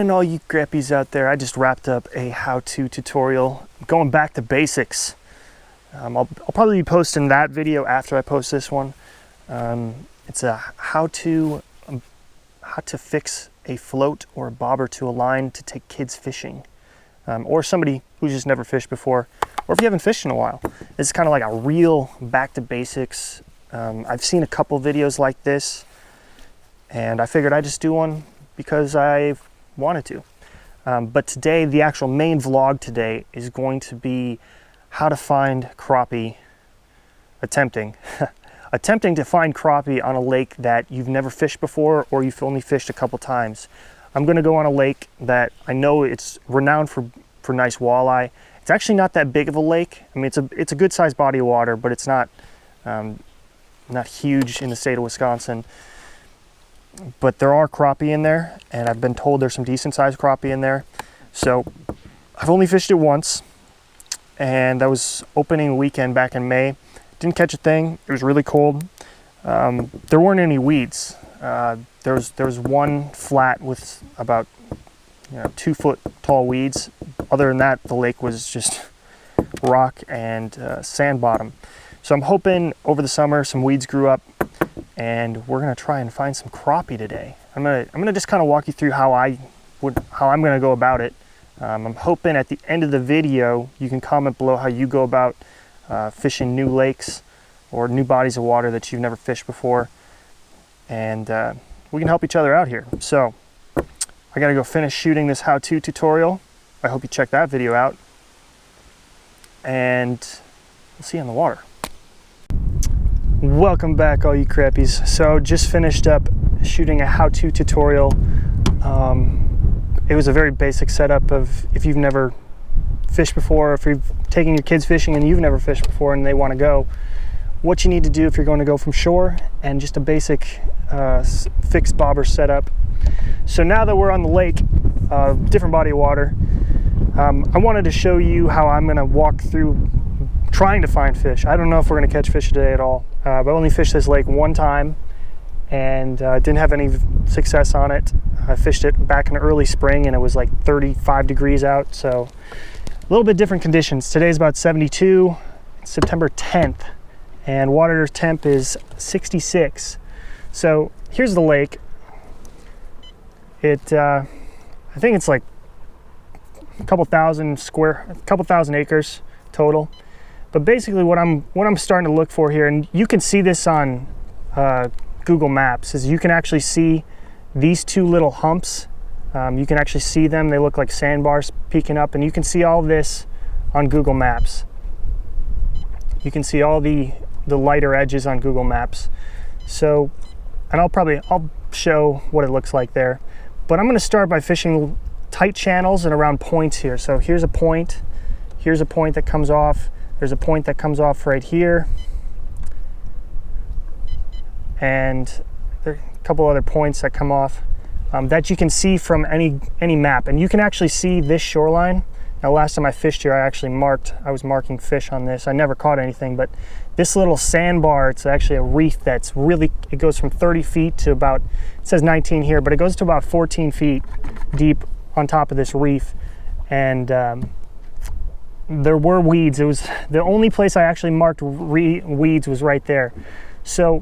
morning, all you grappies out there. I just wrapped up a how-to tutorial going back to basics. I'll probably be posting that video after I post this one. It's a how to fix a float or a bobber to a line to take kids fishing, or somebody who's just never fished before, or if you haven't fished in a while. It's kind of like a real back to basics. I've seen a couple videos like this, and I figured I'd just do one because I wanted to. But today, the actual main vlog today is going to be how to find crappie, attempting to find crappie on a lake that you've never fished before or you've only fished a couple times. I'm gonna go on a lake that I know it's renowned for nice walleye. It's actually not that big of a lake. I mean, it's a good sized body of water, but it's not huge in the state of Wisconsin. But there are crappie in there, and I've been told there's some decent sized crappie in there. So I've only fished it once, and that was opening weekend back in May. Didn't catch a thing. It was really cold. There weren't any weeds. There was one flat with about 2 foot tall weeds. Other than that, the lake was just rock and sand bottom. So I'm hoping over the summer some weeds grew up, and we're gonna try and find some crappie today. I'm gonna just kind of walk you through how I'm gonna go about it. I'm hoping at the end of the video you can comment below how you go about fishing new lakes or new bodies of water that you've never fished before, and we can help each other out here. So I gotta go finish shooting this how-to tutorial. I hope you check that video out, and we'll see you on the water. Welcome back, all you crappies. So just finished up shooting a how-to tutorial. It was a very basic setup of if you've never fished before, if you're taking your kids fishing and you've never fished before and they want to go, what you need to do if you're going to go from shore, and just a basic fixed bobber setup. So now that we're on the lake, different body of water, I wanted to show you how I'm going to walk through trying to find fish. I don't know if we're going to catch fish today at all. I've only fished this lake one time and didn't have any success on it. I fished it back in early spring and it was like 35 degrees out, so a little bit different conditions. Today's about 72, it's September 10th, and water temp is 66. So here's the lake. I think it's like a couple thousand acres total. But basically what I'm starting to look for here, and you can see this on Google Maps, is you can actually see these two little humps. You can actually see them. They look like sandbars peeking up, and you can see all this on Google Maps. You can see all the lighter edges on Google Maps. So, and I'll show what it looks like there. But I'm gonna start by fishing tight channels and around points here. So here's a point that comes off. There's a point that comes off right here, and there are a couple other points that come off that you can see from any map. And you can actually see this shoreline. Now, last time I fished here, I was marking fish on this. I never caught anything, but this little sandbar, it's actually a reef that's it goes from 30 feet to about, it says 19 here, but it goes to about 14 feet deep on top of this reef. And there were weeds. It was the only place I actually marked weeds was right there. So,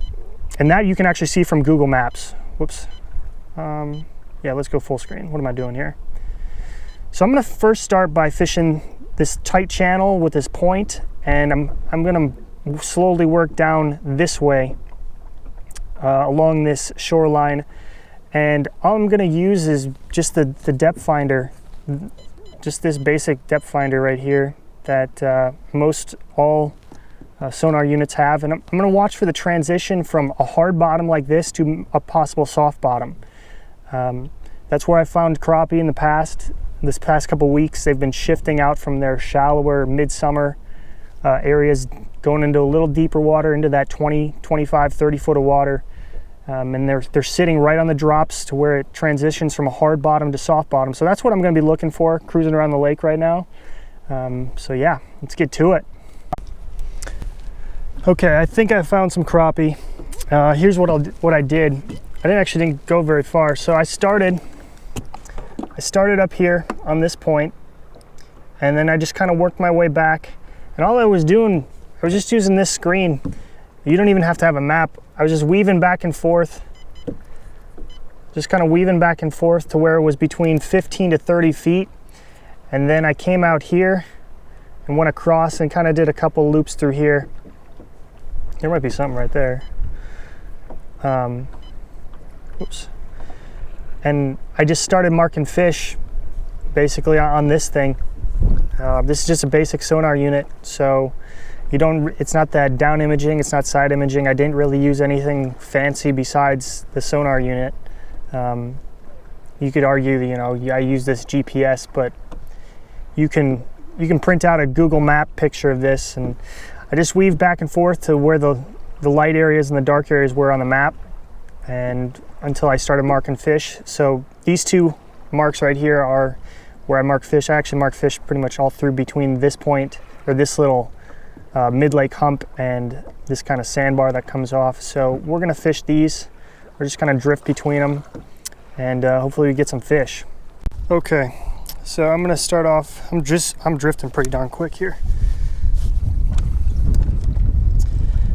and that you can actually see from Google Maps. Whoops. Yeah, let's go full screen. What am I doing here? So I'm gonna first start by fishing this tight channel with this point, and I'm gonna slowly work down this way along this shoreline. And all I'm gonna use is just the depth finder, just this basic depth finder right here that most all sonar units have. And I'm gonna watch for the transition from a hard bottom like this to a possible soft bottom. That's where I found crappie in the past. This past couple weeks, they've been shifting out from their shallower midsummer areas, going into a little deeper water, into that 20, 25, 30 foot of water. And they're sitting right on the drops to where it transitions from a hard bottom to soft bottom. So that's what I'm gonna be looking for, cruising around the lake right now. So yeah, let's get to it. Okay, I think I found some crappie. Here's what I did. I didn't go very far. So I started I started up here on this point, and then I just kind of worked my way back. And all I was doing, I was just using this screen. You don't even have to have a map. I was just weaving back and forth, just kind of weaving back and forth to where it was between 15 to 30 feet. And then I came out here and went across and kind of did a couple loops through here. There might be something right there. Oops. And I just started marking fish basically on this thing. This is just a basic sonar unit, so it's not that down imaging, it's not side imaging. I didn't really use anything fancy besides the sonar unit. You could argue that, you know, I use this GPS, but you can print out a Google map picture of this, and I just weaved back and forth to where the light areas and the dark areas were on the map, and until I started marking fish. So these two marks right here are where I mark fish. I actually mark fish pretty much all through between this point, or this little mid-lake hump, and this kind of sandbar that comes off. So we're gonna fish these. We're just kind of drift between them, and hopefully we get some fish. Okay, so I'm gonna start off. I'm drifting pretty darn quick here.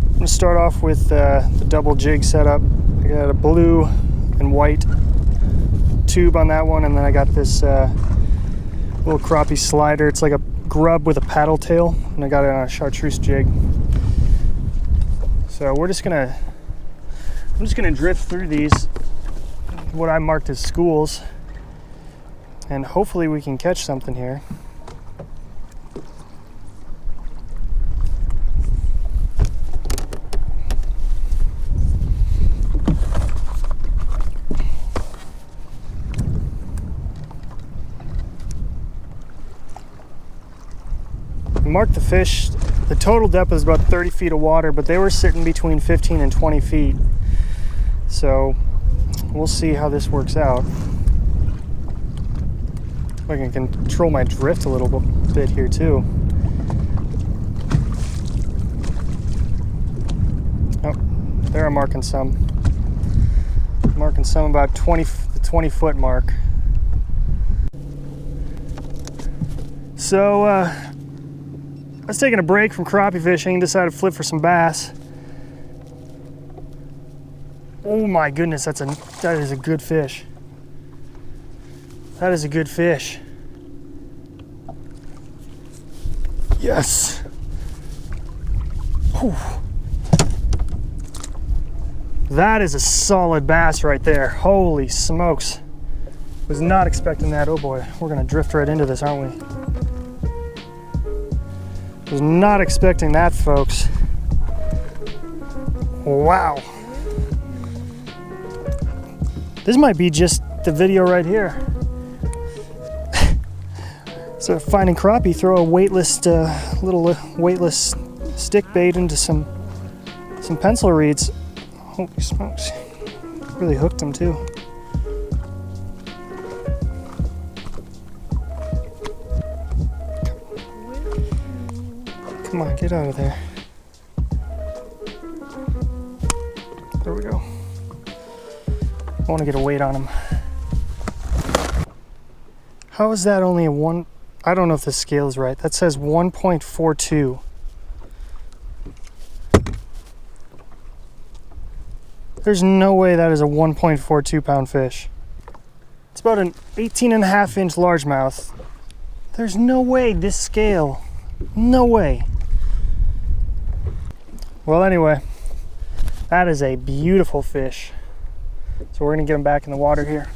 I'm gonna start off with the double jig setup. I got a blue and white tube on that one, and then I got this little crappie slider. It's like a grub with a paddle tail, and I got it on a chartreuse jig. So I'm just gonna drift through these, what I marked as schools, and hopefully we can catch something here. Mark the fish. The total depth is about 30 feet of water, but they were sitting between 15 and 20 feet. So we'll see how this works out. If I can control my drift a little bit here too. Oh, there I'm marking some. Marking some about the 20 foot mark. So I was taking a break from crappie fishing and decided to flip for some bass. Oh my goodness, that is a good fish. That is a good fish. Yes. Whew. That is a solid bass right there. Holy smokes. Was not expecting that. Oh boy, we're gonna drift right into this, aren't we? Was not expecting that, folks. Wow. This might be just the video right here. So finding crappie, throw a weightless, little weightless stick bait into some pencil reeds. Holy smokes. Really hooked them too. Come on, get out of there. There we go. I want to get a weight on him. How is that only a one? I don't know if this scale is right. That says 1.42. There's no way that is a 1.42 pound fish. It's about an 18.5 inch largemouth. There's no way this scale. No way. Well, anyway, that is a beautiful fish. So we're gonna get him back in the water here.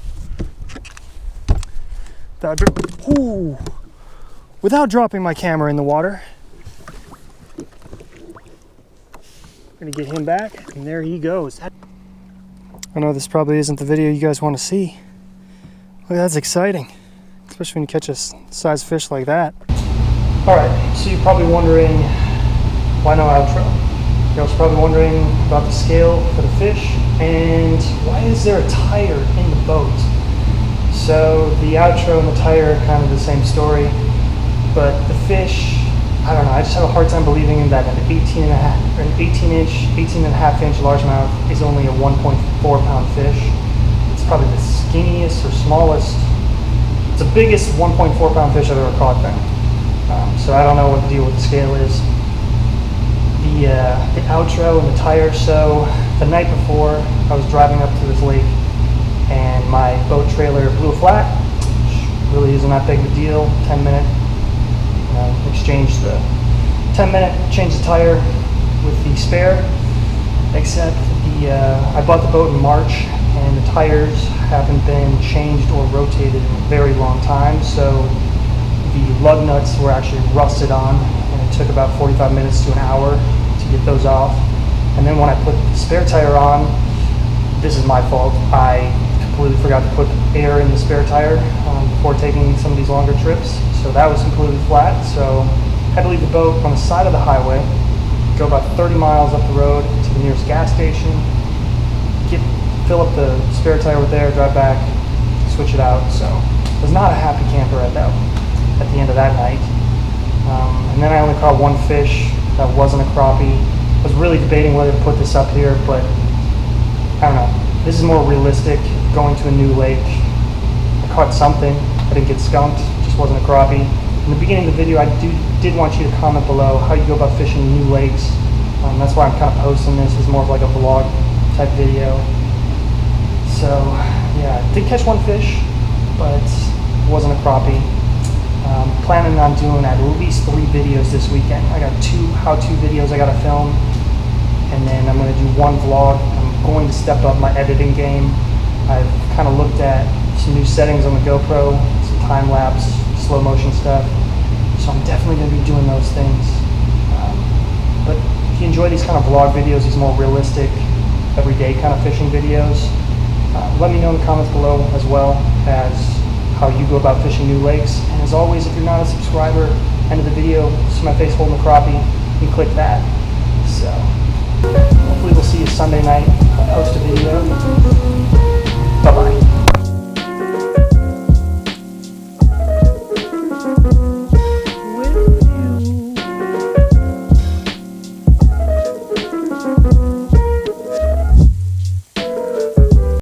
Without dropping my camera in the water. We're gonna get him back, and there he goes. I know this probably isn't the video you guys want to see. Look, that's exciting, especially when you catch a size fish like that. All right, so you're probably wondering why no outro. You're also probably wondering about the scale for the fish, and why is there a tire in the boat? So the outro and the tire are kind of the same story, but the fish, I don't know, I just have a hard time believing that an 18 and a half inch largemouth is only a 1.4 pound fish. It's probably the skinniest or smallest It's the biggest 1.4 pound fish I've ever caught then. So I don't know what the deal with the scale is. The outro and the tire. So the night before, I was driving up to this lake and my boat trailer blew a flat, which really isn't that big of a deal. 10-minute, exchanged the 10-minute, changed the tire with the spare, except I bought the boat in March and the tires haven't been changed or rotated in a very long time, so the lug nuts were actually rusted on, and it took about 45 minutes to an hour to get those off. And then when I put the spare tire on, this is my fault, I completely forgot to put air in the spare tire before taking some of these longer trips, so that was completely flat. So I had to leave the boat on the side of the highway, go about 30 miles up the road to the nearest gas station, fill up the spare tire with air, drive back, switch it out. So I was not a happy camper at the end of that night. And then I only caught one fish that wasn't a crappie. I was really debating whether to put this up here, but I don't know. This is more realistic, going to a new lake. I caught something, I didn't get skunked, just wasn't a crappie. In the beginning of the video, I did want you to comment below how you go about fishing new lakes. That's why I'm kind of posting this as more of like a vlog type video. So yeah, I did catch one fish, but it wasn't a crappie. Planning on doing at least 3 videos this weekend. I got 2 how-to videos I gotta film, and then I'm gonna do 1 vlog. I'm going to step up my editing game. I've kind of looked at some new settings on the GoPro, some time-lapse, slow motion stuff. So I'm definitely gonna be doing those things. But if you enjoy these kind of vlog videos, these more realistic, everyday kind of fishing videos, let me know in the comments below, as well as how you go about fishing new lakes. And as always, if you're not a subscriber, end of the video, see my face holding a crappie, you can click that. So hopefully we'll see you Sunday night. I'll post a video.